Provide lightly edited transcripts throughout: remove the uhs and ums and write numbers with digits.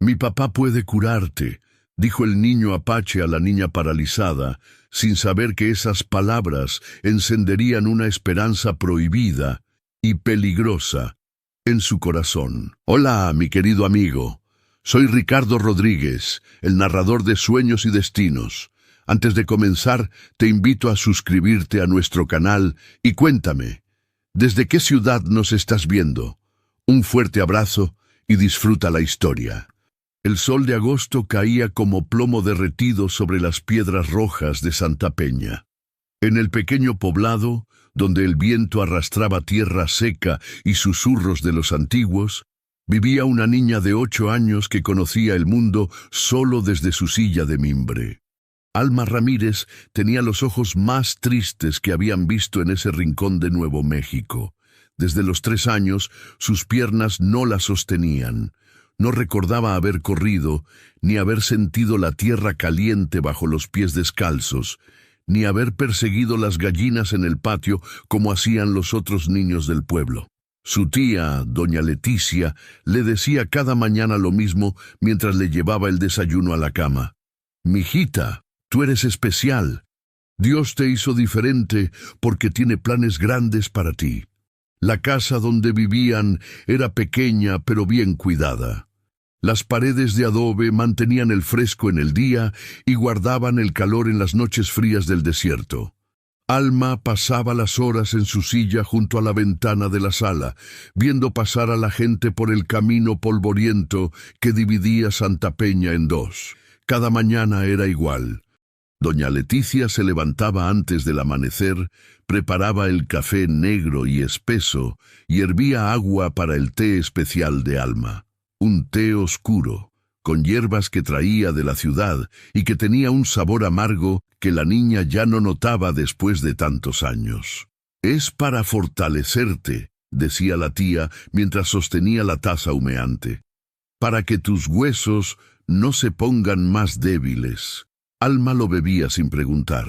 Mi papá puede curarte, dijo el niño apache a la niña paralizada, sin saber que esas palabras encenderían una esperanza prohibida y peligrosa en su corazón. Hola, mi querido amigo. Soy Ricardo Rodríguez, el narrador de Sueños y Destinos. Antes de comenzar, te invito a suscribirte a nuestro canal y cuéntame, ¿desde qué ciudad nos estás viendo? Un fuerte abrazo y disfruta la historia. El sol de agosto caía como plomo derretido sobre las piedras rojas de Santa Peña. En el pequeño poblado, donde el viento arrastraba tierra seca y susurros de los antiguos, vivía una niña de 8 años que conocía el mundo solo desde su silla de mimbre. Alma Ramírez tenía los ojos más tristes que habían visto en ese rincón de Nuevo México. Desde los 3 años, sus piernas no la sostenían. No recordaba haber corrido, ni haber sentido la tierra caliente bajo los pies descalzos, ni haber perseguido las gallinas en el patio como hacían los otros niños del pueblo. Su tía, doña Leticia, le decía cada mañana lo mismo mientras le llevaba el desayuno a la cama. «Mijita, tú eres especial. Dios te hizo diferente porque tiene planes grandes para ti». La casa donde vivían era pequeña pero bien cuidada. Las paredes de adobe mantenían el fresco en el día y guardaban el calor en las noches frías del desierto. Alma pasaba las horas en su silla junto a la ventana de la sala, viendo pasar a la gente por el camino polvoriento que dividía Santa Peña en dos. Cada mañana era igual. Doña Leticia se levantaba antes del amanecer, preparaba el café negro y espeso y hervía agua para el té especial de Alma. Un té oscuro, con hierbas que traía de la ciudad y que tenía un sabor amargo que la niña ya no notaba después de tantos años. «Es para fortalecerte», decía la tía mientras sostenía la taza humeante, «para que tus huesos no se pongan más débiles». Alma lo bebía sin preguntar.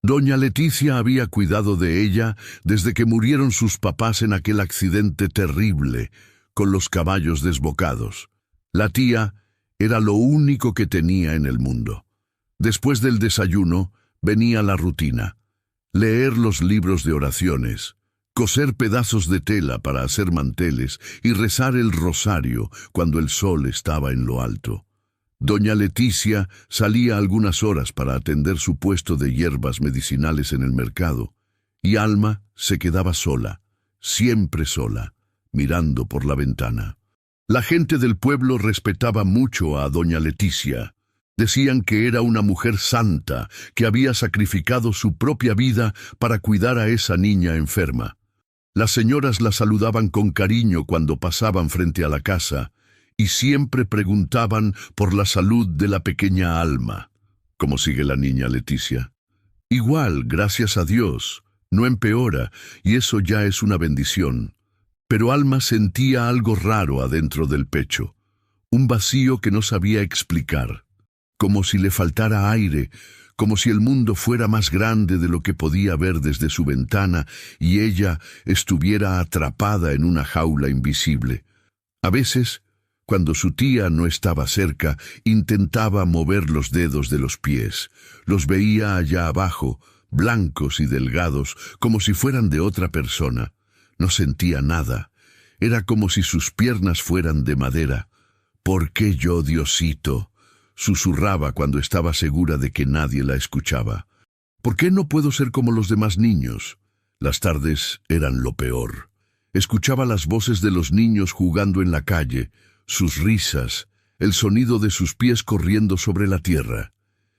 Doña Leticia había cuidado de ella desde que murieron sus papás en aquel accidente terrible, con los caballos desbocados. La tía era lo único que tenía en el mundo. Después del desayuno venía la rutina: leer los libros de oraciones, coser pedazos de tela para hacer manteles y rezar el rosario cuando el sol estaba en lo alto. Doña Leticia salía algunas horas para atender su puesto de hierbas medicinales en el mercado, y Alma se quedaba sola, siempre sola, mirando por la ventana. La gente del pueblo respetaba mucho a doña Leticia. Decían que era una mujer santa, que había sacrificado su propia vida para cuidar a esa niña enferma. Las señoras la saludaban con cariño cuando pasaban frente a la casa, y siempre preguntaban por la salud de la pequeña Alma. «¿Cómo sigue la niña, Leticia?» «Igual, gracias a Dios. No empeora, y eso ya es una bendición». Pero Alma sentía algo raro adentro del pecho, un vacío que no sabía explicar, como si le faltara aire, como si el mundo fuera más grande de lo que podía ver desde su ventana y ella estuviera atrapada en una jaula invisible. A veces, cuando su tía no estaba cerca, intentaba mover los dedos de los pies. Los veía allá abajo, blancos y delgados, como si fueran de otra persona. No sentía nada. Era como si sus piernas fueran de madera. «¿Por qué yo, Diosito?», susurraba cuando estaba segura de que nadie la escuchaba. «¿Por qué no puedo ser como los demás niños?». Las tardes eran lo peor. Escuchaba las voces de los niños jugando en la calle, sus risas, el sonido de sus pies corriendo sobre la tierra.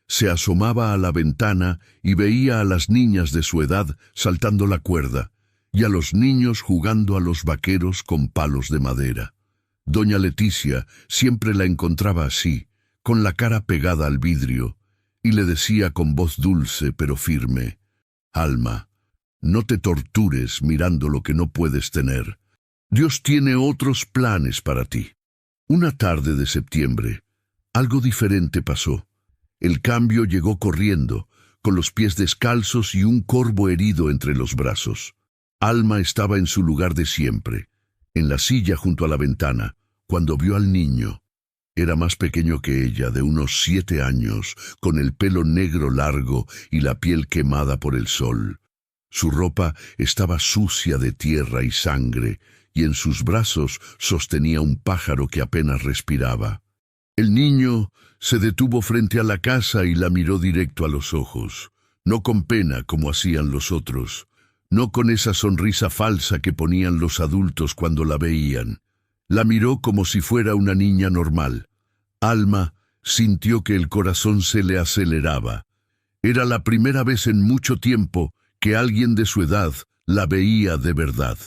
Se asomaba a la ventana y veía a las niñas de su edad saltando la cuerda, y a los niños jugando a los vaqueros con palos de madera. Doña Leticia siempre la encontraba así, con la cara pegada al vidrio, y le decía con voz dulce pero firme: «Alma, no te tortures mirando lo que no puedes tener. Dios tiene otros planes para ti». Una tarde de septiembre, algo diferente pasó. El cambio llegó corriendo, con los pies descalzos y un corvo herido entre los brazos. Alma estaba en su lugar de siempre, en la silla junto a la ventana, cuando vio al niño. Era más pequeño que ella, de unos 7 años, con el pelo negro largo y la piel quemada por el sol. Su ropa estaba sucia de tierra y sangre, y en sus brazos sostenía un pájaro que apenas respiraba. El niño se detuvo frente a la casa y la miró directo a los ojos, no con pena como hacían los otros, no con esa sonrisa falsa que ponían los adultos cuando la veían. La miró como si fuera una niña normal. Alma sintió que el corazón se le aceleraba. Era la primera vez en mucho tiempo que alguien de su edad la veía de verdad.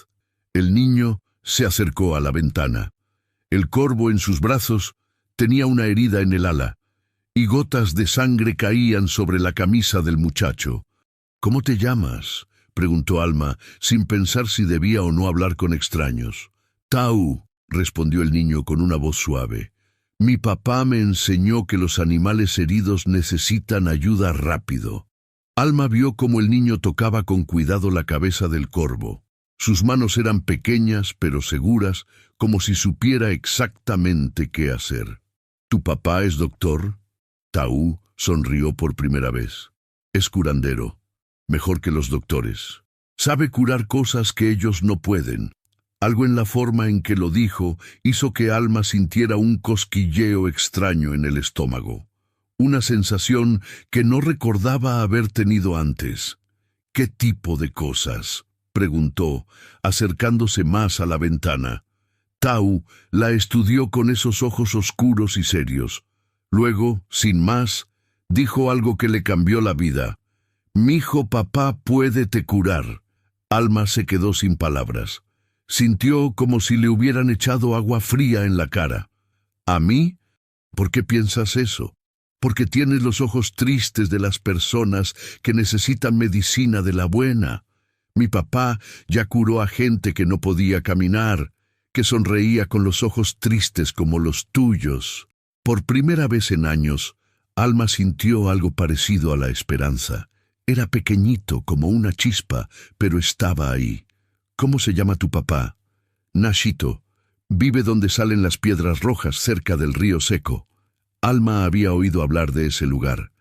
El niño se acercó a la ventana. El corvo en sus brazos tenía una herida en el ala, y gotas de sangre caían sobre la camisa del muchacho. «¿Cómo te llamas?», preguntó Alma, sin pensar si debía o no hablar con extraños. «Tau», respondió el niño con una voz suave. «Mi papá me enseñó que los animales heridos necesitan ayuda rápido». Alma vio cómo el niño tocaba con cuidado la cabeza del corvo. Sus manos eran pequeñas pero seguras, como si supiera exactamente qué hacer. «¿Tu papá es doctor?». Tau sonrió por primera vez. «Es curandero, mejor que los doctores. Sabe curar cosas que ellos no pueden». Algo en la forma en que lo dijo hizo que Alma sintiera un cosquilleo extraño en el estómago. Una sensación que no recordaba haber tenido antes. «¿Qué tipo de cosas?», preguntó, acercándose más a la ventana. Tau la estudió con esos ojos oscuros y serios. Luego, sin más, dijo algo que le cambió la vida. «Mijo, papá puede te curar». Alma se quedó sin palabras. Sintió como si le hubieran echado agua fría en la cara. «¿A mí? ¿Por qué piensas eso?». «Porque tienes los ojos tristes de las personas que necesitan medicina de la buena. Mi papá ya curó a gente que no podía caminar, que sonreía con los ojos tristes como los tuyos». Por primera vez en años, Alma sintió algo parecido a la esperanza. Era pequeñito como una chispa, pero estaba ahí. «¿Cómo se llama tu papá?» «Nashito. Vive donde salen las piedras rojas, cerca del río seco». Alma había oído hablar de ese lugar.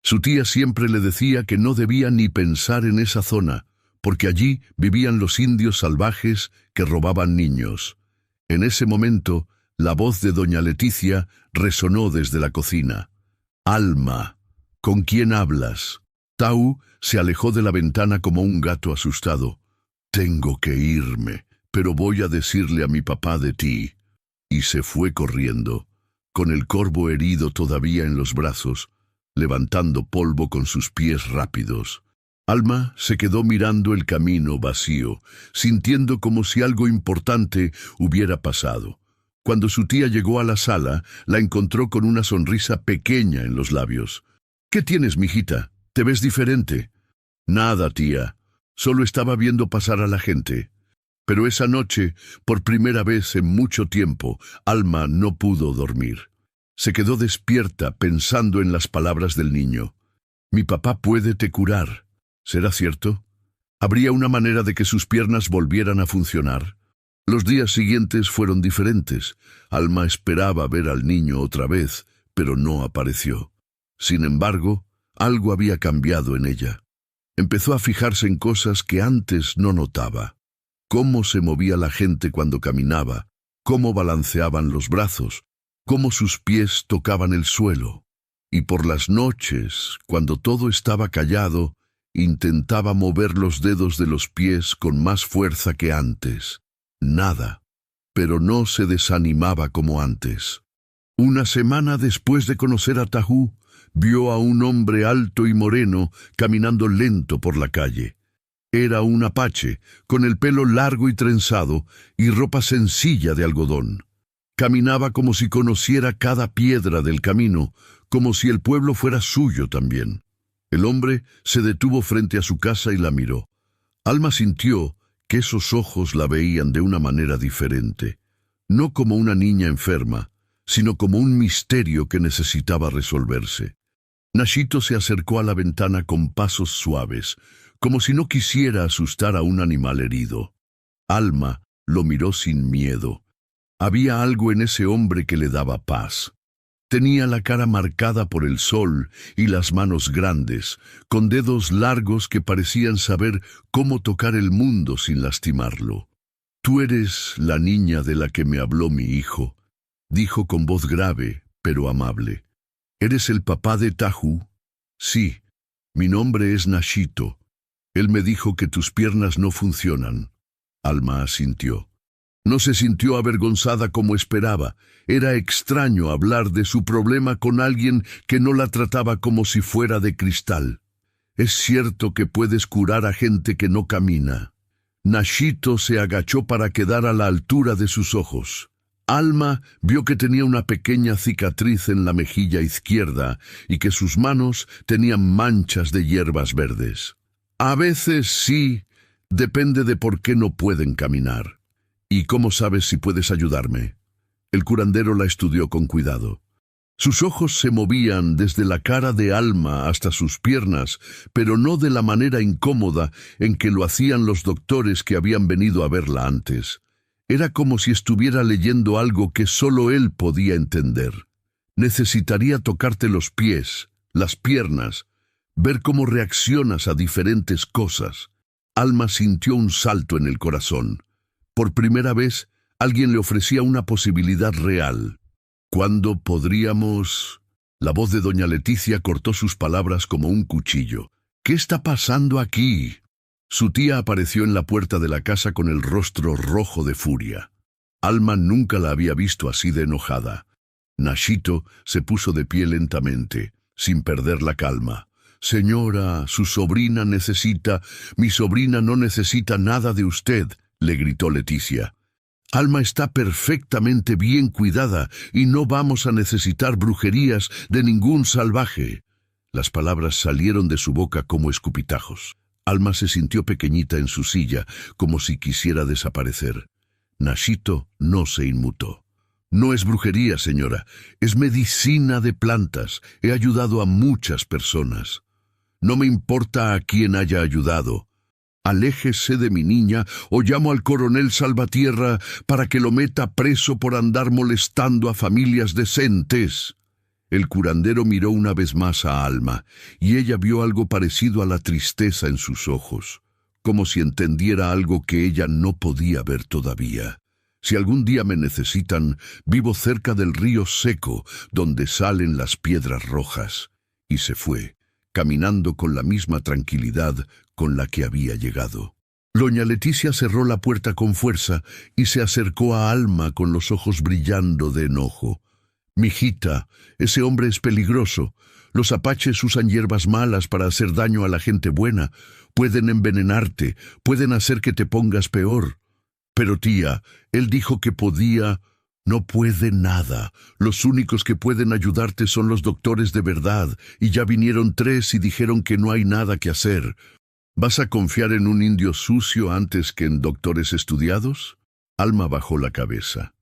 Su tía siempre le decía que no debía ni pensar en esa zona, porque allí vivían los indios salvajes que robaban niños. En ese momento, la voz de doña Leticia resonó desde la cocina. «Alma, ¿con quién hablas?». Tau se alejó de la ventana como un gato asustado. «Tengo que irme, pero voy a decirle a mi papá de ti». Y se fue corriendo, con el corvo herido todavía en los brazos, levantando polvo con sus pies rápidos. Alma se quedó mirando el camino vacío, sintiendo como si algo importante hubiera pasado. Cuando su tía llegó a la sala, la encontró con una sonrisa pequeña en los labios. «¿Qué tienes, mijita? Te ves diferente». «Nada, tía. Solo estaba viendo pasar a la gente». Pero esa noche, por primera vez en mucho tiempo, Alma no pudo dormir. Se quedó despierta pensando en las palabras del niño. «Mi papá puede te curar». ¿Será cierto? ¿Habría una manera de que sus piernas volvieran a funcionar? Los días siguientes fueron diferentes. Alma esperaba ver al niño otra vez, pero no apareció. Sin embargo, algo había cambiado en ella. Empezó a fijarse en cosas que antes no notaba. Cómo se movía la gente cuando caminaba, cómo balanceaban los brazos, cómo sus pies tocaban el suelo. Y por las noches, cuando todo estaba callado, intentaba mover los dedos de los pies con más fuerza que antes. Nada, pero no se desanimaba como antes. Una semana después de conocer a Tahu, vio a un hombre alto y moreno caminando lento por la calle. Era un apache, con el pelo largo y trenzado y ropa sencilla de algodón. Caminaba como si conociera cada piedra del camino, como si el pueblo fuera suyo también. El hombre se detuvo frente a su casa y la miró. Alma sintió que esos ojos la veían de una manera diferente, no como una niña enferma, sino como un misterio que necesitaba resolverse. Nashito se acercó a la ventana con pasos suaves, como si no quisiera asustar a un animal herido. Alma lo miró sin miedo. Había algo en ese hombre que le daba paz. Tenía la cara marcada por el sol y las manos grandes, con dedos largos que parecían saber cómo tocar el mundo sin lastimarlo. «Tú eres la niña de la que me habló mi hijo», dijo con voz grave, pero amable. «¿Eres el papá de Tahu?» «Sí, mi nombre es Nashito. Él me dijo que tus piernas no funcionan». Alma asintió. No se sintió avergonzada como esperaba. Era extraño hablar de su problema con alguien que no la trataba como si fuera de cristal. «Es cierto que puedes curar a gente que no camina». Nashito se agachó para quedar a la altura de sus ojos. Alma vio que tenía una pequeña cicatriz en la mejilla izquierda y que sus manos tenían manchas de hierbas verdes. «A veces sí, depende de por qué no pueden caminar». «¿Y cómo sabes si puedes ayudarme?» El curandero la estudió con cuidado. Sus ojos se movían desde la cara de Alma hasta sus piernas, pero no de la manera incómoda en que lo hacían los doctores que habían venido a verla antes. Era como si estuviera leyendo algo que solo él podía entender. «Necesitaría tocarte los pies, las piernas, ver cómo reaccionas a diferentes cosas». Alma sintió un salto en el corazón. Por primera vez, alguien le ofrecía una posibilidad real. «¿Cuándo podríamos...?» La voz de doña Leticia cortó sus palabras como un cuchillo. «¿Qué está pasando aquí?» Su tía apareció en la puerta de la casa con el rostro rojo de furia. Alma nunca la había visto así de enojada. Nashito se puso de pie lentamente, sin perder la calma. «Señora, su sobrina necesita... Mi sobrina no necesita nada de usted», le gritó Leticia. «Alma está perfectamente bien cuidada y no vamos a necesitar brujerías de ningún salvaje». Las palabras salieron de su boca como escupitajos. Alma se sintió pequeñita en su silla, como si quisiera desaparecer. Nashito no se inmutó. «No es brujería, señora, es medicina de plantas. He ayudado a muchas personas». «No me importa a quién haya ayudado. Aléjese de mi niña o llamo al coronel Salvatierra para que lo meta preso por andar molestando a familias decentes». El curandero miró una vez más a Alma, y ella vio algo parecido a la tristeza en sus ojos, como si entendiera algo que ella no podía ver todavía. «Si algún día me necesitan, vivo cerca del río seco, donde salen las piedras rojas». Y se fue, caminando con la misma tranquilidad con la que había llegado. Doña Leticia cerró la puerta con fuerza y se acercó a Alma con los ojos brillando de enojo. «Mijita, ese hombre es peligroso. Los apaches usan hierbas malas para hacer daño a la gente buena. Pueden envenenarte, pueden hacer que te pongas peor». «Pero tía, él dijo que podía...» «No puede nada. Los únicos que pueden ayudarte son los doctores de verdad, y ya vinieron 3 y dijeron que no hay nada que hacer. ¿Vas a confiar en un indio sucio antes que en doctores estudiados?» Alma bajó la cabeza.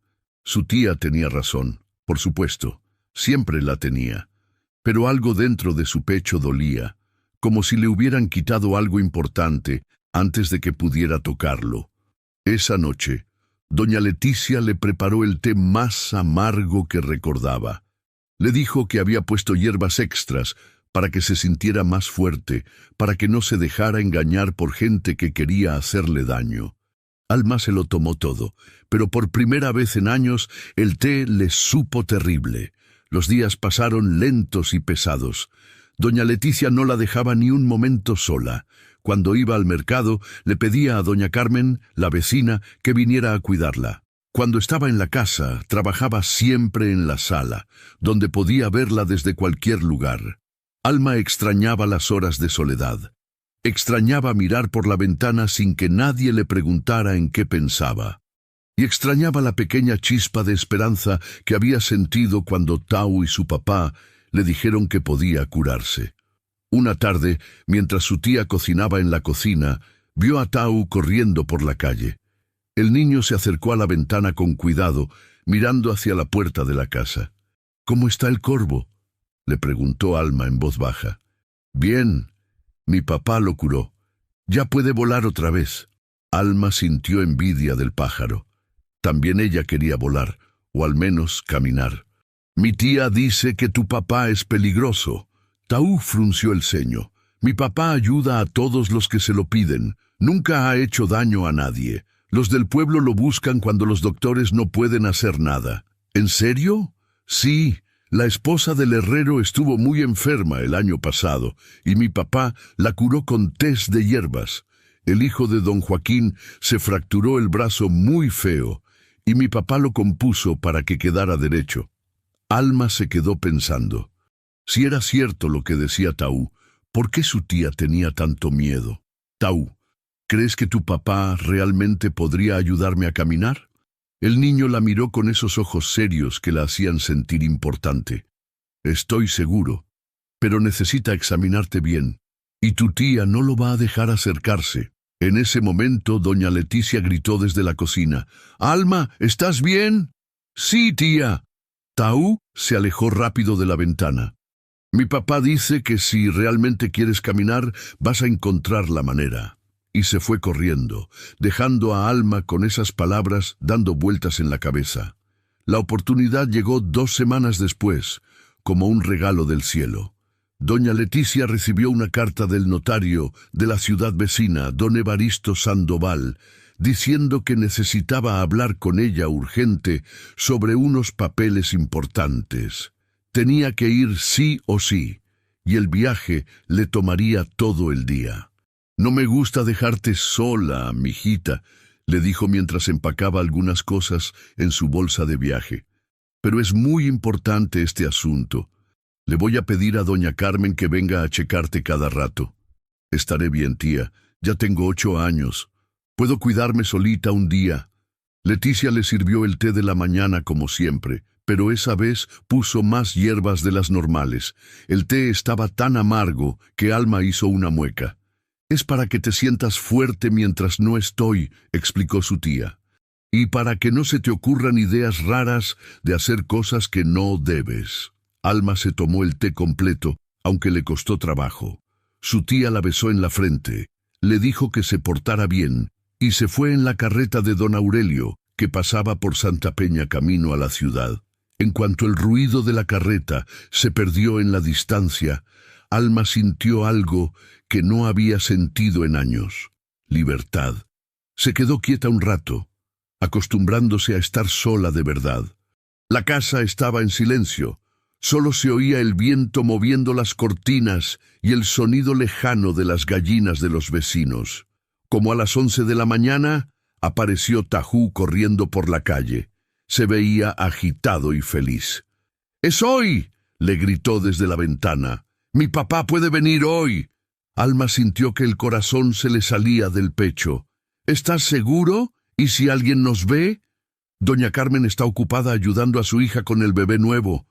Su tía tenía razón, por supuesto, siempre la tenía. Pero algo dentro de su pecho dolía, como si le hubieran quitado algo importante antes de que pudiera tocarlo. Esa noche, doña Leticia le preparó el té más amargo que recordaba. Le dijo que había puesto hierbas extras para que se sintiera más fuerte, para que no se dejara engañar por gente que quería hacerle daño. Alma se lo tomó todo, pero por primera vez en años el té le supo terrible. Los días pasaron lentos y pesados. Doña Leticia no la dejaba ni un momento sola. Cuando iba al mercado, le pedía a doña Carmen, la vecina, que viniera a cuidarla. Cuando estaba en la casa, trabajaba siempre en la sala, donde podía verla desde cualquier lugar. Alma extrañaba las horas de soledad. Extrañaba mirar por la ventana sin que nadie le preguntara en qué pensaba. Y extrañaba la pequeña chispa de esperanza que había sentido cuando Tau y su papá le dijeron que podía curarse. Una tarde, mientras su tía cocinaba en la cocina, vio a Tau corriendo por la calle. El niño se acercó a la ventana con cuidado, mirando hacia la puerta de la casa. «¿Cómo está el corvo?», le preguntó Alma en voz baja. «Bien, mi papá lo curó. Ya puede volar otra vez». Alma sintió envidia del pájaro. También ella quería volar, o al menos caminar. Mi tía dice que tu papá es peligroso. Taú frunció el ceño. Mi papá ayuda a todos los que se lo piden. Nunca ha hecho daño a nadie. Los del pueblo lo buscan cuando los doctores no pueden hacer nada. ¿En serio? Sí. La esposa del herrero estuvo muy enferma el año pasado y mi papá la curó con tés de hierbas. El hijo de don Joaquín se fracturó el brazo muy feo y mi papá lo compuso para que quedara derecho. Alma se quedó pensando. Si era cierto lo que decía Taú, ¿por qué su tía tenía tanto miedo? Taú, ¿crees que tu papá realmente podría ayudarme a caminar? El niño la miró con esos ojos serios que la hacían sentir importante. Estoy seguro, pero necesita examinarte bien, y tu tía no lo va a dejar acercarse. En ese momento, doña Leticia gritó desde la cocina. «Alma, ¿estás bien?» «Sí, tía». Taú se alejó rápido de la ventana. «Mi papá dice que si realmente quieres caminar, vas a encontrar la manera». Y se fue corriendo, dejando a Alma con esas palabras dando vueltas en la cabeza. La oportunidad llegó 2 semanas después, como un regalo del cielo. Doña Leticia recibió una carta del notario de la ciudad vecina, don Evaristo Sandoval, diciendo que necesitaba hablar con ella urgente sobre unos papeles importantes. Tenía que ir sí o sí, y el viaje le tomaría todo el día. «No me gusta dejarte sola, mijita», le dijo mientras empacaba algunas cosas en su bolsa de viaje. «Pero es muy importante este asunto. Le voy a pedir a doña Carmen que venga a checarte cada rato». «Estaré bien, tía. Ya tengo 8 años. Puedo cuidarme solita un día». Leticia le sirvió el té de la mañana como siempre, pero esa vez puso más hierbas de las normales. El té estaba tan amargo que Alma hizo una mueca. «Es para que te sientas fuerte mientras no estoy», explicó su tía. «Y para que no se te ocurran ideas raras de hacer cosas que no debes». Alma se tomó el té completo, aunque le costó trabajo. Su tía la besó en la frente, le dijo que se portara bien, y se fue en la carreta de don Aurelio, que pasaba por Santa Peña camino a la ciudad. En cuanto el ruido de la carreta se perdió en la distancia, Alma sintió algo que no había sentido en años: libertad. Se quedó quieta un rato, acostumbrándose a estar sola de verdad. La casa estaba en silencio. Solo se oía el viento moviendo las cortinas y el sonido lejano de las gallinas de los vecinos. Como a las 11 de la mañana, apareció Tajú corriendo por la calle. Se veía agitado y feliz. «¡Es hoy!», le gritó desde la ventana. «Mi papá puede venir hoy». Alma sintió que el corazón se le salía del pecho. «¿Estás seguro? ¿Y si alguien nos ve?» «Doña Carmen está ocupada ayudando a su hija con el bebé nuevo.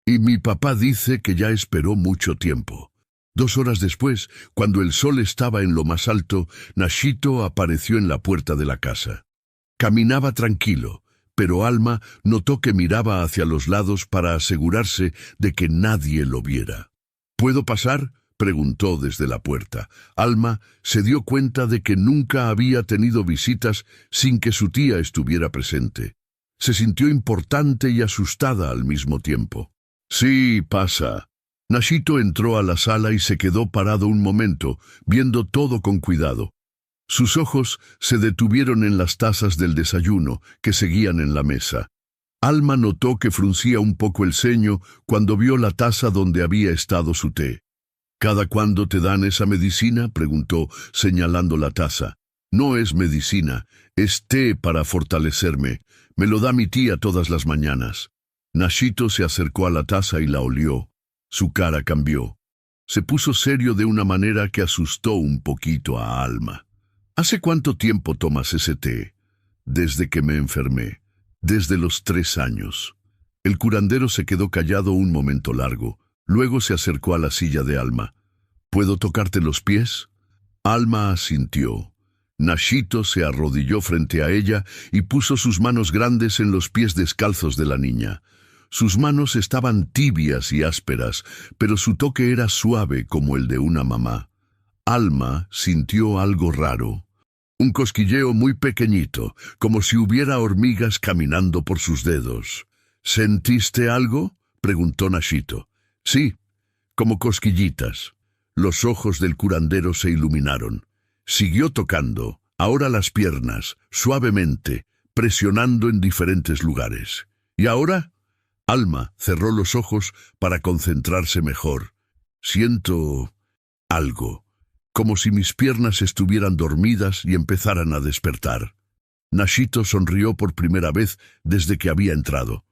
Y mi papá dice que ya esperó mucho tiempo». 2 horas después, cuando el sol estaba en lo más alto, Nachito apareció en la puerta de la casa. Caminaba tranquilo, pero Alma notó que miraba hacia los lados para asegurarse de que nadie lo viera. «¿Puedo pasar?», preguntó desde la puerta. Alma se dio cuenta de que nunca había tenido visitas sin que su tía estuviera presente. Se sintió importante y asustada al mismo tiempo. «Sí, pasa». Nachito entró a la sala y se quedó parado un momento, viendo todo con cuidado. Sus ojos se detuvieron en las tazas del desayuno que seguían en la mesa. Alma notó que fruncía un poco el ceño cuando vio la taza donde había estado su té. «¿Cada cuándo te dan esa medicina?», preguntó, señalando la taza. «No es medicina, es té para fortalecerme. Me lo da mi tía todas las mañanas». Nachito se acercó a la taza y la olió. Su cara cambió. Se puso serio de una manera que asustó un poquito a Alma. «¿Hace cuánto tiempo tomas ese té?» «Desde que me enfermé. Desde los 3 años». El curandero se quedó callado un momento largo. Luego se acercó a la silla de Alma. «¿Puedo tocarte los pies?» Alma asintió. Nachito se arrodilló frente a ella y puso sus manos grandes en los pies descalzos de la niña. Sus manos estaban tibias y ásperas, pero su toque era suave como el de una mamá. Alma sintió algo raro. Un cosquilleo muy pequeñito, como si hubiera hormigas caminando por sus dedos. «¿Sentiste algo?», preguntó Nashito. Sí, como cosquillitas. Los ojos del curandero se iluminaron. Siguió tocando, ahora las piernas, suavemente, presionando en diferentes lugares. ¿Y ahora? Alma cerró los ojos para concentrarse mejor. Siento algo, como si mis piernas estuvieran dormidas y empezaran a despertar. Nashito sonrió por primera vez desde que había entrado.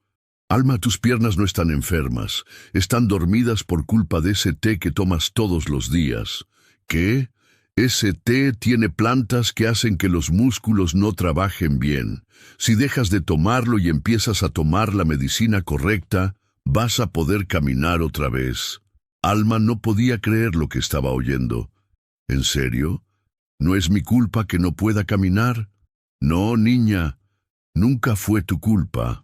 Alma, tus piernas no están enfermas, están dormidas por culpa de ese té que tomas todos los días. ¿Qué? Ese té tiene plantas que hacen que los músculos no trabajen bien. Si dejas de tomarlo y empiezas a tomar la medicina correcta, vas a poder caminar otra vez. Alma no podía creer lo que estaba oyendo. ¿En serio? ¿No es mi culpa que no pueda caminar? No, niña, nunca fue tu culpa.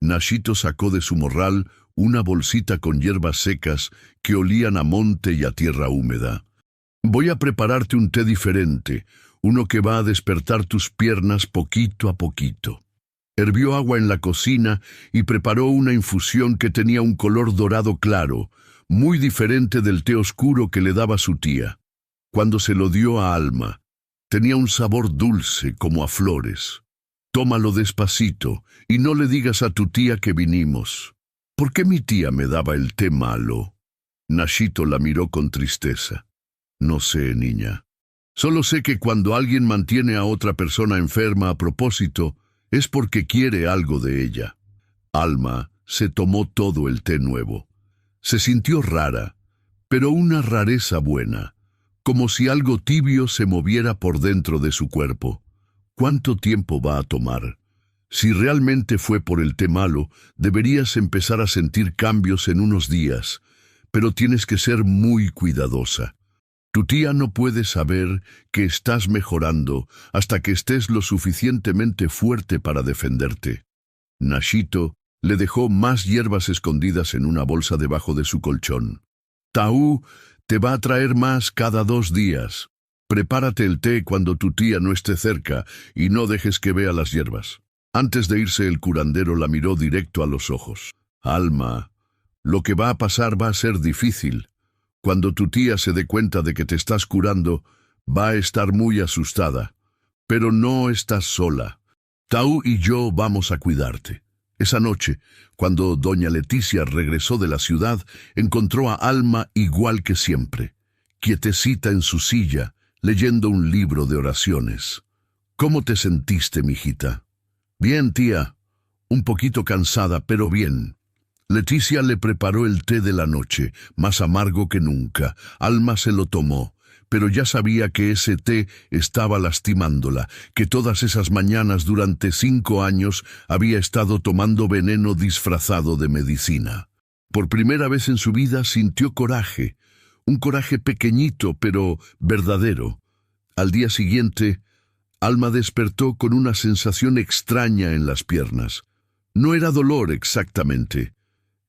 Nashito sacó de su morral una bolsita con hierbas secas que olían a monte y a tierra húmeda. Voy a prepararte un té diferente, uno que va a despertar tus piernas poquito a poquito. Hirvió agua en la cocina y preparó una infusión que tenía un color dorado claro, muy diferente del té oscuro que le daba su tía. Cuando se lo dio a Alma, tenía un sabor dulce como a flores. Tómalo despacito y no le digas a tu tía que vinimos. ¿Por qué mi tía me daba el té malo? Nashito la miró con tristeza. No sé, niña. Solo sé que cuando alguien mantiene a otra persona enferma a propósito, es porque quiere algo de ella. Alma se tomó todo el té nuevo. Se sintió rara, pero una rareza buena, como si algo tibio se moviera por dentro de su cuerpo. ¿Cuánto tiempo va a tomar? Si realmente fue por el té malo, deberías empezar a sentir cambios en unos días, pero tienes que ser muy cuidadosa. Tu tía no puede saber que estás mejorando hasta que estés lo suficientemente fuerte para defenderte. Nashito le dejó más hierbas escondidas en una bolsa debajo de su colchón. Taú te va a traer más cada 2 días. Prepárate el té cuando tu tía no esté cerca y no dejes que vea las hierbas. Antes de irse, el curandero la miró directo a los ojos. Alma, lo que va a pasar va a ser difícil. Cuando tu tía se dé cuenta de que te estás curando, va a estar muy asustada. Pero no estás sola. Taú y yo vamos a cuidarte. Esa noche, cuando doña Leticia regresó de la ciudad, encontró a Alma igual que siempre, quietecita en su silla, leyendo un libro de oraciones. ¿Cómo te sentiste, mijita? Bien, tía. Un poquito cansada, pero bien. Leticia le preparó el té de la noche, más amargo que nunca. Alma se lo tomó, pero ya sabía que ese té estaba lastimándola, que todas esas mañanas durante 5 años había estado tomando veneno disfrazado de medicina. Por primera vez en su vida sintió coraje, un coraje pequeñito pero verdadero. Al día siguiente, Alma despertó con una sensación extraña en las piernas. No era dolor exactamente.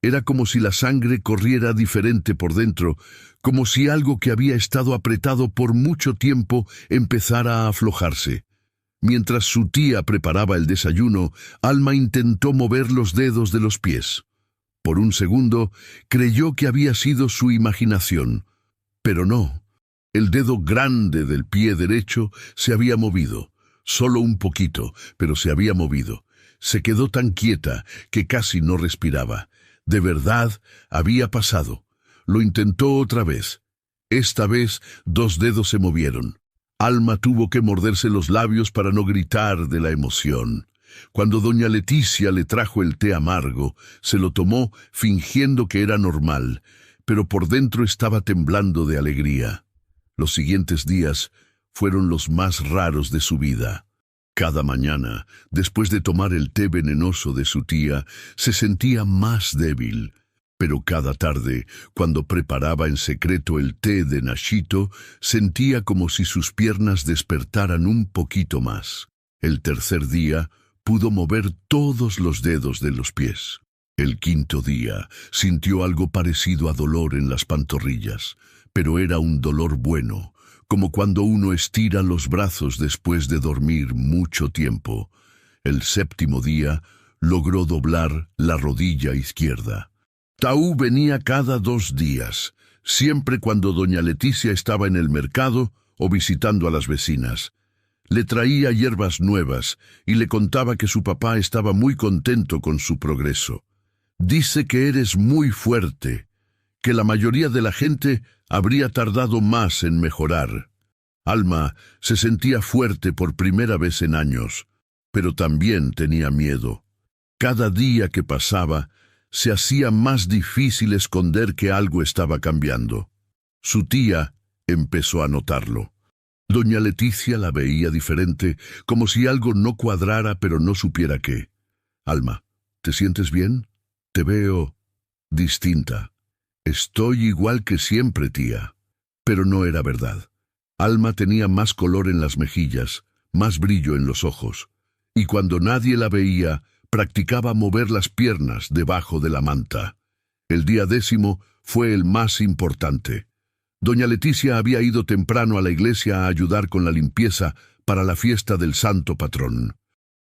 Era como si la sangre corriera diferente por dentro, como si algo que había estado apretado por mucho tiempo empezara a aflojarse. Mientras su tía preparaba el desayuno, Alma intentó mover los dedos de los pies. Por un segundo, creyó que había sido su imaginación, pero no. El dedo grande del pie derecho se había movido, solo un poquito, pero se había movido. Se quedó tan quieta que casi no respiraba. De verdad, había pasado. Lo intentó otra vez. Esta vez, 2 dedos se movieron. Alma tuvo que morderse los labios para no gritar de la emoción. Cuando doña Leticia le trajo el té amargo, se lo tomó fingiendo que era normal, pero por dentro estaba temblando de alegría. Los siguientes días fueron los más raros de su vida. Cada mañana, después de tomar el té venenoso de su tía, se sentía más débil. Pero cada tarde, cuando preparaba en secreto el té de Nashito, sentía como si sus piernas despertaran un poquito más. El tercer día, pudo mover todos los dedos de los pies. El quinto día, sintió algo parecido a dolor en las pantorrillas, pero era un dolor bueno, como cuando uno estira los brazos después de dormir mucho tiempo. El séptimo día, logró doblar la rodilla izquierda. Taú venía cada 2 días, siempre cuando doña Leticia estaba en el mercado o visitando a las vecinas. Le traía hierbas nuevas y le contaba que su papá estaba muy contento con su progreso. Dice que eres muy fuerte, que la mayoría de la gente habría tardado más en mejorar. Alma se sentía fuerte por primera vez en años, pero también tenía miedo. Cada día que pasaba, se hacía más difícil esconder que algo estaba cambiando. Su tía empezó a notarlo. Doña Leticia la veía diferente, como si algo no cuadrara pero no supiera qué. Alma, ¿te sientes bien? Te veo distinta. Estoy igual que siempre, tía. Pero no era verdad. Alma tenía más color en las mejillas, más brillo en los ojos, y cuando nadie la veía, practicaba mover las piernas debajo de la manta. El día 10 fue el más importante. Doña Leticia había ido temprano a la iglesia a ayudar con la limpieza para la fiesta del santo patrón.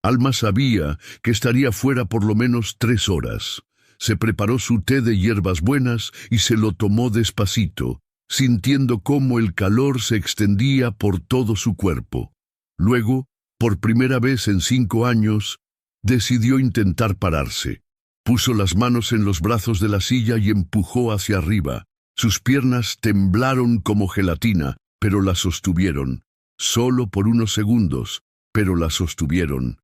Alma sabía que estaría fuera por lo menos 3 horas. Se preparó su té de hierbas buenas y se lo tomó despacito, sintiendo cómo el calor se extendía por todo su cuerpo. Luego, por primera vez en 5 años, decidió intentar pararse. Puso las manos en los brazos de la silla y empujó hacia arriba. Sus piernas temblaron como gelatina, pero la sostuvieron. Solo por unos segundos, pero la sostuvieron.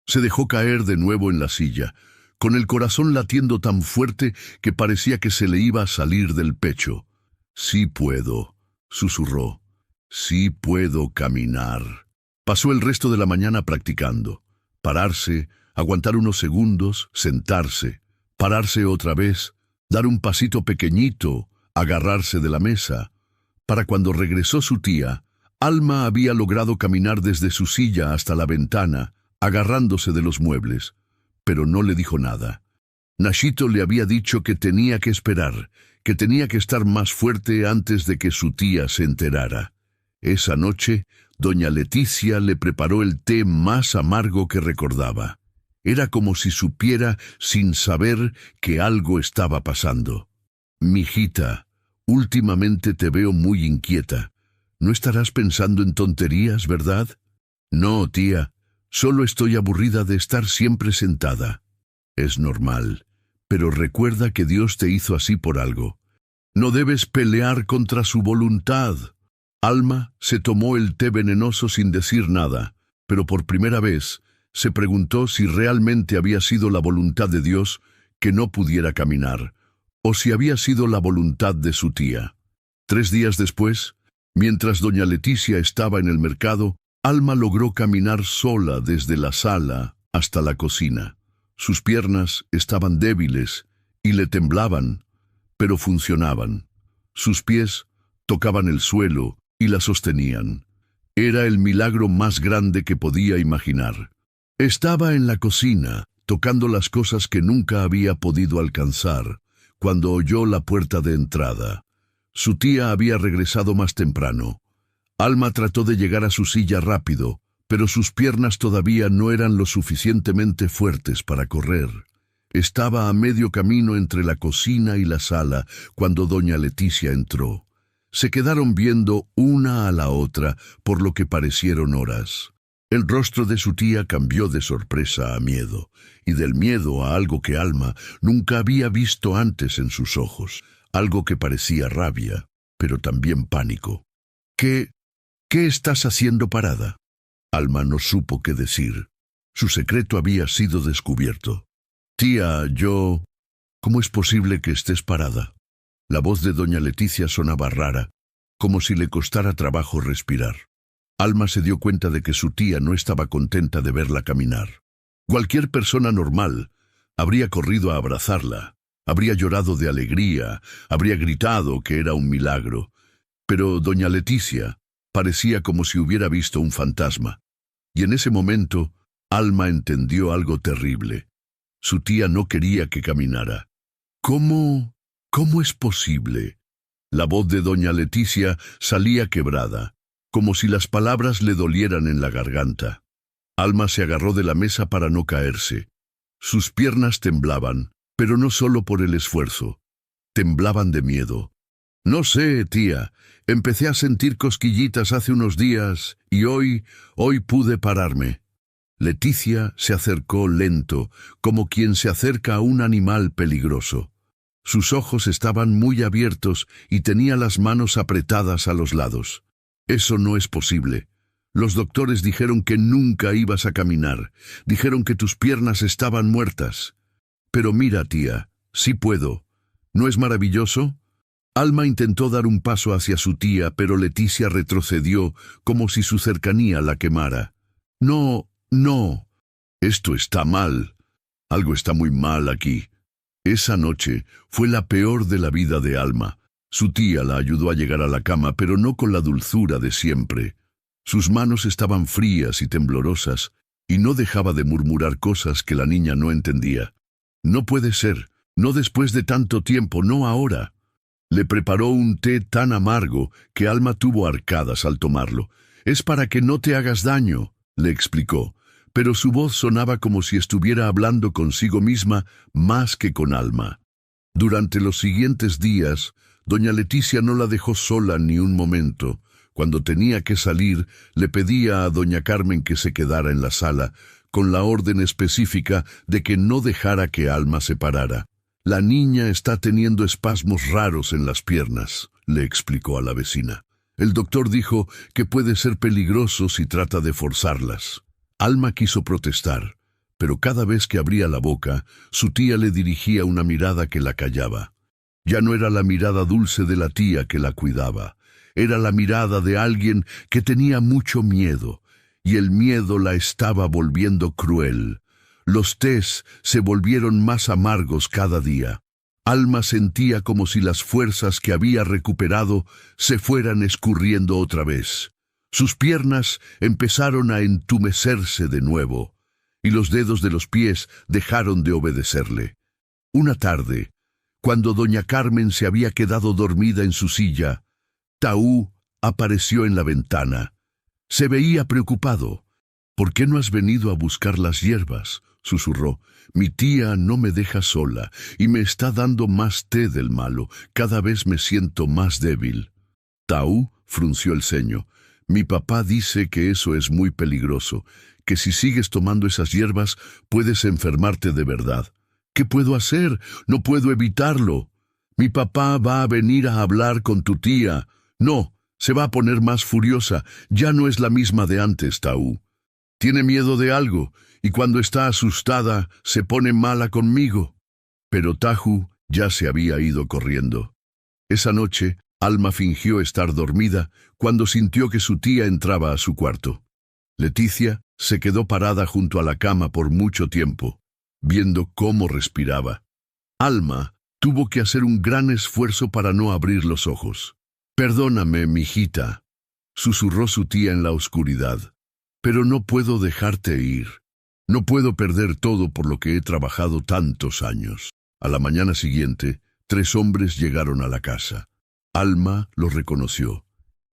Se dejó caer de nuevo en la silla, con el corazón latiendo tan fuerte que parecía que se le iba a salir del pecho. «Sí puedo», susurró. «Sí puedo caminar». Pasó el resto de la mañana practicando. Pararse, aguantar unos segundos, sentarse, pararse otra vez, dar un pasito pequeñito, agarrarse de la mesa. Para cuando regresó su tía, Alma había logrado caminar desde su silla hasta la ventana, agarrándose de los muebles, pero no le dijo nada. Nachito le había dicho que tenía que esperar, que tenía que estar más fuerte antes de que su tía se enterara. Esa noche, doña Leticia le preparó el té más amargo que recordaba. Era como si supiera sin saber que algo estaba pasando. «Mijita, últimamente te veo muy inquieta. ¿No estarás pensando en tonterías, verdad?» «No, tía, solo estoy aburrida de estar siempre sentada». «Es normal, pero recuerda que Dios te hizo así por algo. No debes pelear contra su voluntad». Alma se tomó el té venenoso sin decir nada, pero por primera vez se preguntó si realmente había sido la voluntad de Dios que no pudiera caminar, o si había sido la voluntad de su tía. 3 días después, mientras doña Leticia estaba en el mercado, Alma logró caminar sola desde la sala hasta la cocina. Sus piernas estaban débiles y le temblaban, pero funcionaban. Sus pies tocaban el suelo y la sostenían. Era el milagro más grande que podía imaginar. Estaba en la cocina, tocando las cosas que nunca había podido alcanzar, cuando oyó la puerta de entrada. Su tía había regresado más temprano. Alma trató de llegar a su silla rápido, pero sus piernas todavía no eran lo suficientemente fuertes para correr. Estaba a medio camino entre la cocina y la sala cuando doña Leticia entró. Se quedaron viendo una a la otra por lo que parecieron horas. El rostro de su tía cambió de sorpresa a miedo, y del miedo a algo que Alma nunca había visto antes en sus ojos, algo que parecía rabia, pero también pánico. ¿Qué estás haciendo parada?» Alma no supo qué decir. Su secreto había sido descubierto. «Tía, yo... ¿Cómo es posible que estés parada?» La voz de doña Leticia sonaba rara, como si le costara trabajo respirar. Alma se dio cuenta de que su tía no estaba contenta de verla caminar. Cualquier persona normal habría corrido a abrazarla, habría llorado de alegría, habría gritado que era un milagro. Pero doña Leticia parecía como si hubiera visto un fantasma. Y en ese momento, Alma entendió algo terrible. Su tía no quería que caminara. ¿Cómo es posible? La voz de doña Leticia salía quebrada, como si las palabras le dolieran en la garganta. Alma se agarró de la mesa para no caerse. Sus piernas temblaban, pero no solo por el esfuerzo. Temblaban de miedo. No sé, tía. Empecé a sentir cosquillitas hace unos días y hoy pude pararme. Leticia se acercó lento, como quien se acerca a un animal peligroso. Sus ojos estaban muy abiertos y tenía las manos apretadas a los lados. Eso no es posible. Los doctores dijeron que nunca ibas a caminar. Dijeron que tus piernas estaban muertas. Pero mira, tía, sí puedo. ¿No es maravilloso? Alma intentó dar un paso hacia su tía, pero Leticia retrocedió como si su cercanía la quemara. No, no. Esto está mal. Algo está muy mal aquí. Esa noche fue la peor de la vida de Alma. Su tía la ayudó a llegar a la cama, pero no con la dulzura de siempre. Sus manos estaban frías y temblorosas, y no dejaba de murmurar cosas que la niña no entendía. No puede ser, no después de tanto tiempo, no ahora. Le preparó un té tan amargo que Alma tuvo arcadas al tomarlo. Es para que no te hagas daño, le explicó, pero su voz sonaba como si estuviera hablando consigo misma más que con Alma. Durante los siguientes días, doña Leticia no la dejó sola ni un momento. Cuando tenía que salir, le pedía a doña Carmen que se quedara en la sala, con la orden específica de que no dejara que Alma se parara. La niña está teniendo espasmos raros en las piernas, le explicó a la vecina. El doctor dijo que puede ser peligroso si trata de forzarlas. Alma quiso protestar, pero cada vez que abría la boca, su tía le dirigía una mirada que la callaba. Ya no era la mirada dulce de la tía que la cuidaba. Era la mirada de alguien que tenía mucho miedo, y el miedo la estaba volviendo cruel. Los tés se volvieron más amargos cada día. Alma sentía como si las fuerzas que había recuperado se fueran escurriendo otra vez. Sus piernas empezaron a entumecerse de nuevo, y los dedos de los pies dejaron de obedecerle. Una tarde, cuando doña Carmen se había quedado dormida en su silla, Taú apareció en la ventana. Se veía preocupado. «¿Por qué no has venido a buscar las hierbas?», susurró. «Mi tía no me deja sola y me está dando más té del malo. Cada vez me siento más débil». Taú frunció el ceño. «Mi papá dice que eso es muy peligroso, que si sigues tomando esas hierbas puedes enfermarte de verdad». «¿Qué puedo hacer? No puedo evitarlo. Mi papá va a venir a hablar con tu tía». «No, se va a poner más furiosa. Ya no es la misma de antes, Taú. Tiene miedo de algo, y cuando está asustada se pone mala conmigo». Pero Tahu ya se había ido corriendo. Esa noche, Alma fingió estar dormida cuando sintió que su tía entraba a su cuarto. Leticia se quedó parada junto a la cama por mucho tiempo, viendo cómo respiraba. Alma tuvo que hacer un gran esfuerzo para no abrir los ojos. «Perdóname, mijita», susurró su tía en la oscuridad, «pero no puedo dejarte ir. No puedo perder todo por lo que he trabajado tantos años». A la mañana siguiente, 3 hombres llegaron a la casa. Alma los reconoció.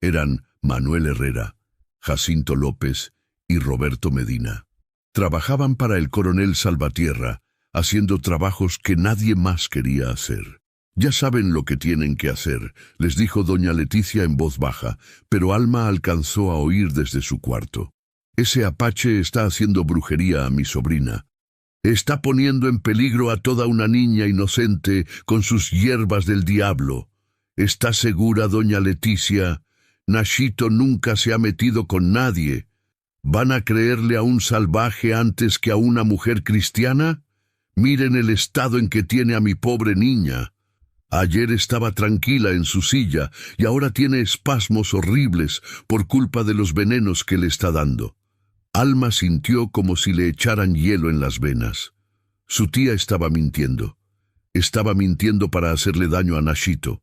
Eran Manuel Herrera, Jacinto López y Roberto Medina. Trabajaban para el coronel Salvatierra, haciendo trabajos que nadie más quería hacer. «Ya saben lo que tienen que hacer», les dijo doña Leticia en voz baja, pero Alma alcanzó a oír desde su cuarto. «Ese apache está haciendo brujería a mi sobrina. Está poniendo en peligro a toda una niña inocente con sus hierbas del diablo. ¿Está segura, doña Leticia? Nachito nunca se ha metido con nadie. ¿Van a creerle a un salvaje antes que a una mujer cristiana? Miren el estado en que tiene a mi pobre niña. Ayer estaba tranquila en su silla y ahora tiene espasmos horribles por culpa de los venenos que le está dando». Alma sintió como si le echaran hielo en las venas. Su tía estaba mintiendo. Estaba mintiendo para hacerle daño a Nachito.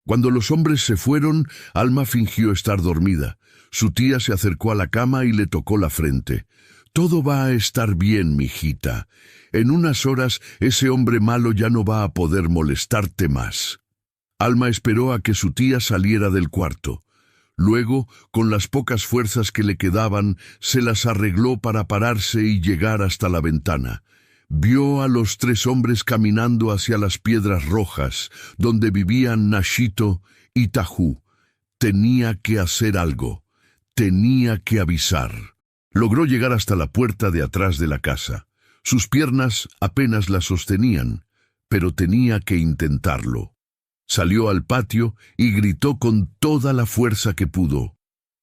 Cuando los hombres se fueron, Alma fingió estar dormida. Su tía se acercó a la cama y le tocó la frente. «Todo va a estar bien, mijita. En unas horas ese hombre malo ya no va a poder molestarte más». Alma esperó a que su tía saliera del cuarto. Luego, con las pocas fuerzas que le quedaban, se las arregló para pararse y llegar hasta la ventana. vio a los 3 hombres caminando hacia las Piedras Rojas, donde vivían Nashito y Tahú. Tenía que hacer algo. Tenía que avisar. Logró llegar hasta la puerta de atrás de la casa. Sus piernas apenas la sostenían, pero tenía que intentarlo. Salió al patio y gritó con toda la fuerza que pudo.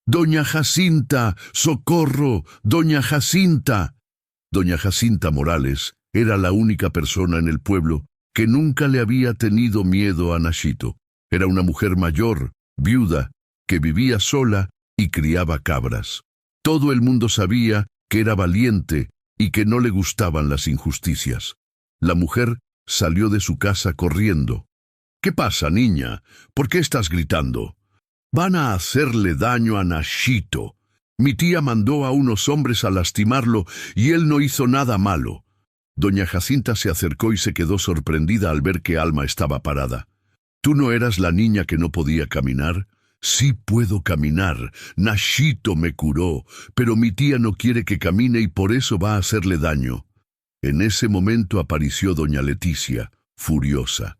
«¡Doña Jacinta! ¡Socorro! ¡Doña Jacinta!». Doña Jacinta Morales era la única persona en el pueblo que nunca le había tenido miedo a Nashito. Era una mujer mayor, viuda, que vivía sola y criaba cabras. Todo el mundo sabía que era valiente y que no le gustaban las injusticias. La mujer salió de su casa corriendo. «¿Qué pasa, niña? ¿Por qué estás gritando? Van a hacerle daño a Nashito. Mi tía mandó a unos hombres a lastimarlo y él no hizo nada malo». Doña Jacinta se acercó y se quedó sorprendida al ver que Alma estaba parada. «¿Tú no eras la niña que no podía caminar?». «Sí puedo caminar. Nashito me curó, pero mi tía no quiere que camine y por eso va a hacerle daño». En ese momento apareció doña Leticia, furiosa.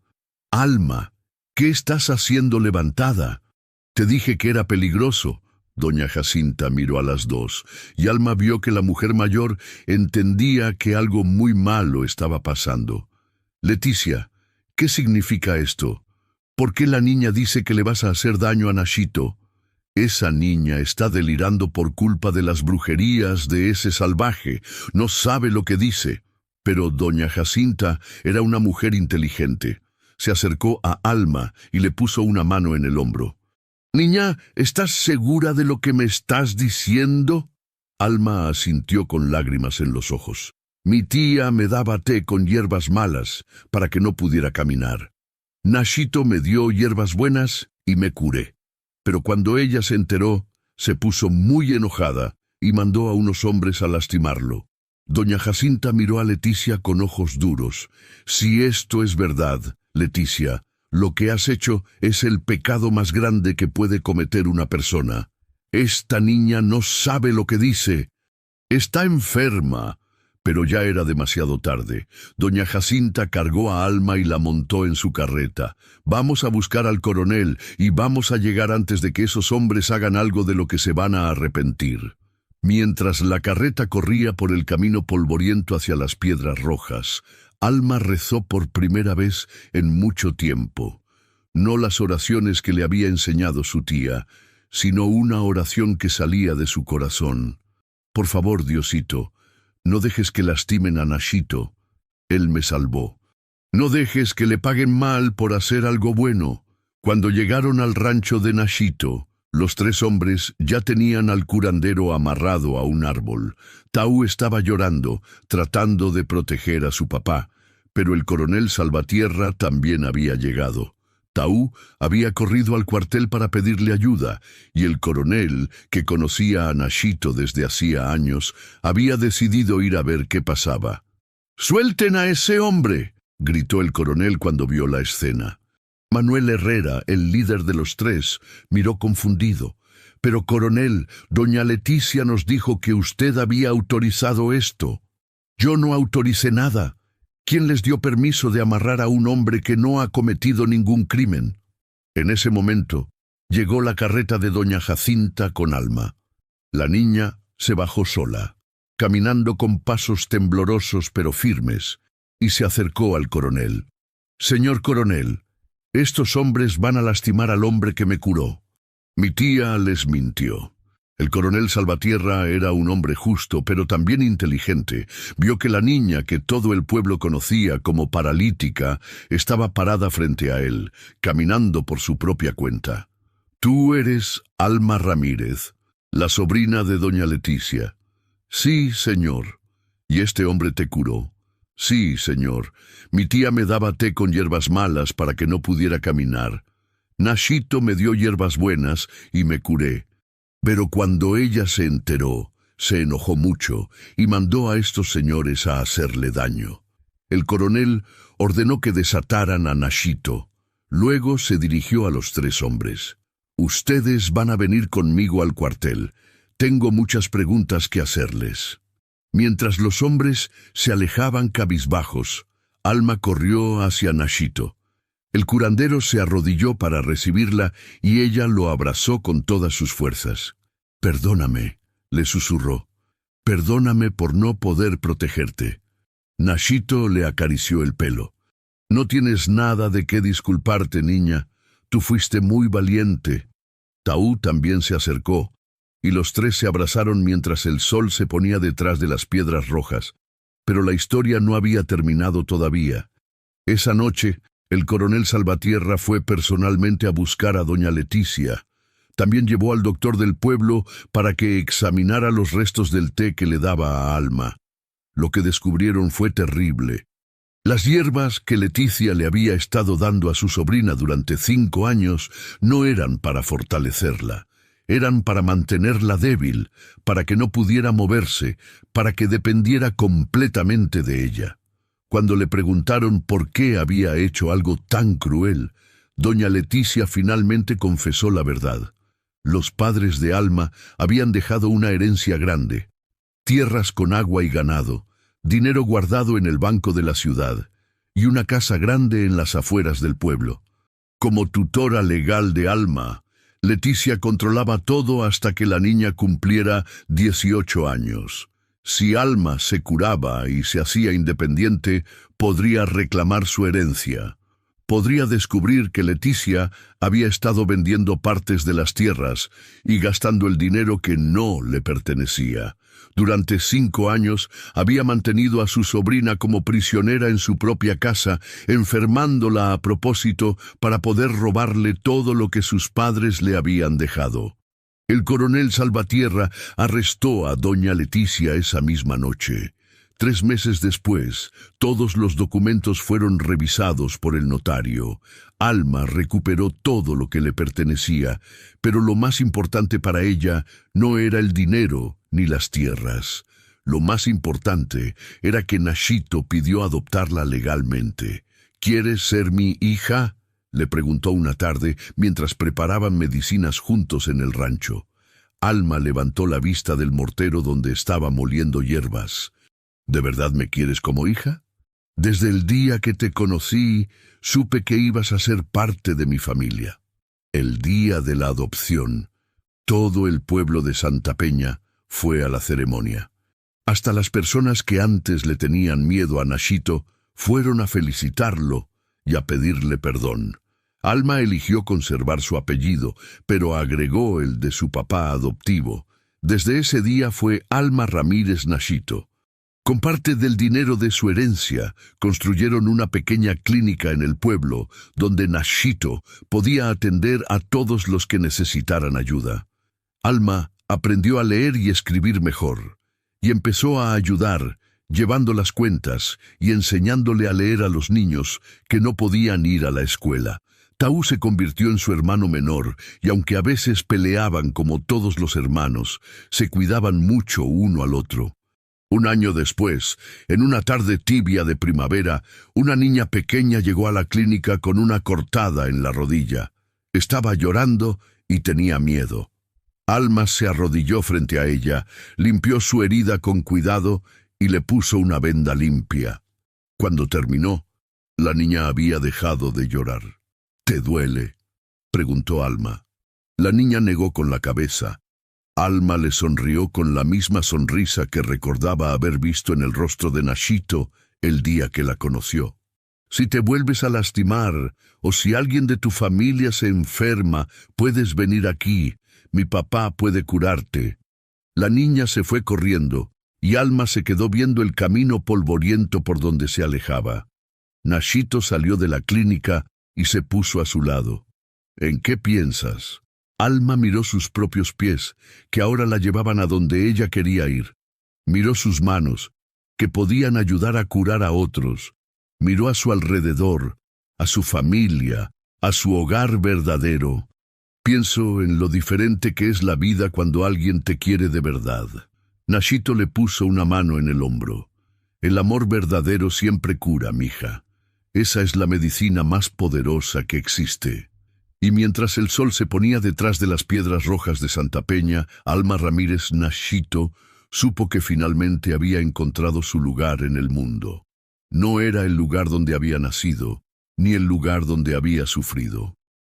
«Alma, ¿qué estás haciendo levantada? Te dije que era peligroso». Doña Jacinta miró a las dos, y Alma vio que la mujer mayor entendía que algo muy malo estaba pasando. «Leticia, ¿qué significa esto? ¿Por qué la niña dice que le vas a hacer daño a Nashito? Esa niña está delirando por culpa de las brujerías de ese salvaje. No sabe lo que dice». Pero doña Jacinta era una mujer inteligente. Se acercó a Alma y le puso una mano en el hombro. «Niña, ¿estás segura de lo que me estás diciendo?». Alma asintió con lágrimas en los ojos. «Mi tía me daba té con hierbas malas para que no pudiera caminar. Nashito me dio hierbas buenas y me curé». Pero cuando ella se enteró, se puso muy enojada y mandó a unos hombres a lastimarlo. Doña Jacinta miró a Leticia con ojos duros. «Si esto es verdad, Leticia, lo que has hecho es el pecado más grande que puede cometer una persona. Esta niña no sabe lo que dice. Está enferma». Pero ya era demasiado tarde. Doña Jacinta cargó a Alma y la montó en su carreta. «Vamos a buscar al coronel y vamos a llegar antes de que esos hombres hagan algo de lo que se van a arrepentir». Mientras la carreta corría por el camino polvoriento hacia las Piedras Rojas, Alma rezó por primera vez en mucho tiempo. No las oraciones que le había enseñado su tía, sino una oración que salía de su corazón. «Por favor, Diosito, no dejes que lastimen a Nashito. Él me salvó. No dejes que le paguen mal por hacer algo bueno». Cuando llegaron al rancho de Nashito, los 3 hombres ya tenían al curandero amarrado a un árbol. Tahú estaba llorando, tratando de proteger a su papá, pero el coronel Salvatierra también había llegado. Tahú había corrido al cuartel para pedirle ayuda, y el coronel, que conocía a Nashito desde hacía años, había decidido ir a ver qué pasaba. «¡Suelten a ese hombre!», gritó el coronel cuando vio la escena. Manuel Herrera, el líder de los 3, miró confundido. «Pero, coronel, doña Leticia nos dijo que usted había autorizado esto». «Yo no autoricé nada. ¿Quién les dio permiso de amarrar a un hombre que no ha cometido ningún crimen?». En ese momento, llegó la carreta de doña Jacinta con Alma. La niña se bajó sola, caminando con pasos temblorosos pero firmes, y se acercó al coronel. «Señor coronel, estos hombres van a lastimar al hombre que me curó». Mi tía les mintió. El coronel Salvatierra era un hombre justo, pero también inteligente. Vio que la niña que todo el pueblo conocía como paralítica estaba parada frente a él, caminando por su propia cuenta. «Tú eres Alma Ramírez, la sobrina de doña Leticia». «Sí, señor». «¿Y este hombre te curó?». «Sí, señor. Mi tía me daba té con hierbas malas para que no pudiera caminar. Nashito me dio hierbas buenas y me curé». Pero cuando ella se enteró, se enojó mucho y mandó a estos señores a hacerle daño. El coronel ordenó que desataran a Nashito. Luego se dirigió a los 3 hombres. «Ustedes van a venir conmigo al cuartel. Tengo muchas preguntas que hacerles». Mientras los hombres se alejaban cabizbajos, Alma corrió hacia Nashito. El curandero se arrodilló para recibirla y ella lo abrazó con todas sus fuerzas. «Perdóname», le susurró. «Perdóname por no poder protegerte». Nashito le acarició el pelo. «No tienes nada de qué disculparte, niña. Tú fuiste muy valiente». Taú también se acercó, y los tres se abrazaron mientras el sol se ponía detrás de las piedras rojas. Pero la historia no había terminado todavía. Esa noche, el coronel Salvatierra fue personalmente a buscar a doña Leticia. También llevó al doctor del pueblo para que examinara los restos del té que le daba a Alma. Lo que descubrieron fue terrible. Las hierbas que Leticia le había estado dando a su sobrina durante 5 años no eran para fortalecerla. Eran para mantenerla débil, para que no pudiera moverse, para que dependiera completamente de ella. Cuando le preguntaron por qué había hecho algo tan cruel, doña Leticia finalmente confesó la verdad. Los padres de Alma habían dejado una herencia grande: tierras con agua y ganado, dinero guardado en el banco de la ciudad y una casa grande en las afueras del pueblo. Como tutora legal de Alma, Leticia controlaba todo hasta que la niña cumpliera 18 años. Si Alma se curaba y se hacía independiente, podría reclamar su herencia. Podría descubrir que Leticia había estado vendiendo partes de las tierras y gastando el dinero que no le pertenecía. Durante 5 años había mantenido a su sobrina como prisionera en su propia casa, enfermándola a propósito para poder robarle todo lo que sus padres le habían dejado. El coronel Salvatierra arrestó a doña Leticia esa misma noche. 3 meses después, todos los documentos fueron revisados por el notario. Alma recuperó todo lo que le pertenecía, pero lo más importante para ella no era el dinero ni las tierras. Lo más importante era que Nashito pidió adoptarla legalmente. «¿Quieres ser mi hija?», le preguntó una tarde mientras preparaban medicinas juntos en el rancho. Alma levantó la vista del mortero donde estaba moliendo hierbas. «¿De verdad me quieres como hija? Desde el día que te conocí, supe que ibas a ser parte de mi familia». El día de la adopción, todo el pueblo de Santa Peña fue a la ceremonia. Hasta las personas que antes le tenían miedo a Nashito fueron a felicitarlo y a pedirle perdón. Alma eligió conservar su apellido, pero agregó el de su papá adoptivo. Desde ese día fue Alma Ramírez Nashito. Con parte del dinero de su herencia, construyeron una pequeña clínica en el pueblo, donde Nashito podía atender a todos los que necesitaran ayuda. Alma aprendió a leer y escribir mejor, y empezó a ayudar, llevando las cuentas y enseñándole a leer a los niños que no podían ir a la escuela. Taú se convirtió en su hermano menor, y aunque a veces peleaban como todos los hermanos, se cuidaban mucho uno al otro. 1 año después, en una tarde tibia de primavera, una niña pequeña llegó a la clínica con una cortada en la rodilla. Estaba llorando y tenía miedo. Alma se arrodilló frente a ella, limpió su herida con cuidado y le puso una venda limpia. Cuando terminó, la niña había dejado de llorar. «¿Te duele?», preguntó Alma. La niña negó con la cabeza. Alma le sonrió con la misma sonrisa que recordaba haber visto en el rostro de Nashito el día que la conoció. «Si te vuelves a lastimar o si alguien de tu familia se enferma, puedes venir aquí. Mi papá puede curarte». La niña se fue corriendo y Alma se quedó viendo el camino polvoriento por donde se alejaba. Nashito salió de la clínica y se puso a su lado. «¿En qué piensas?». Alma miró sus propios pies, que ahora la llevaban a donde ella quería ir. Miró sus manos, que podían ayudar a curar a otros. Miró a su alrededor, a su familia, a su hogar verdadero. «Pienso en lo diferente que es la vida cuando alguien te quiere de verdad». Nashito le puso una mano en el hombro. «El amor verdadero siempre cura, mija. Esa es la medicina más poderosa que existe». Y mientras el sol se ponía detrás de las piedras rojas de Santa Peña, Alma Ramírez Nashito supo que finalmente había encontrado su lugar en el mundo. No era el lugar donde había nacido, ni el lugar donde había sufrido.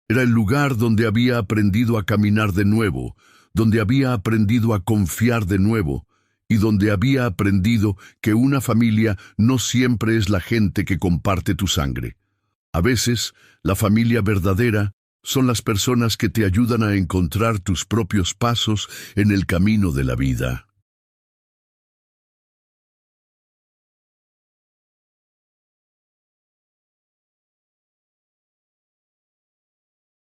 Era el lugar donde había aprendido a caminar de nuevo, donde había aprendido a confiar de nuevo, y donde había aprendido que una familia no siempre es la gente que comparte tu sangre. A veces, la familia verdadera son las personas que te ayudan a encontrar tus propios pasos en el camino de la vida.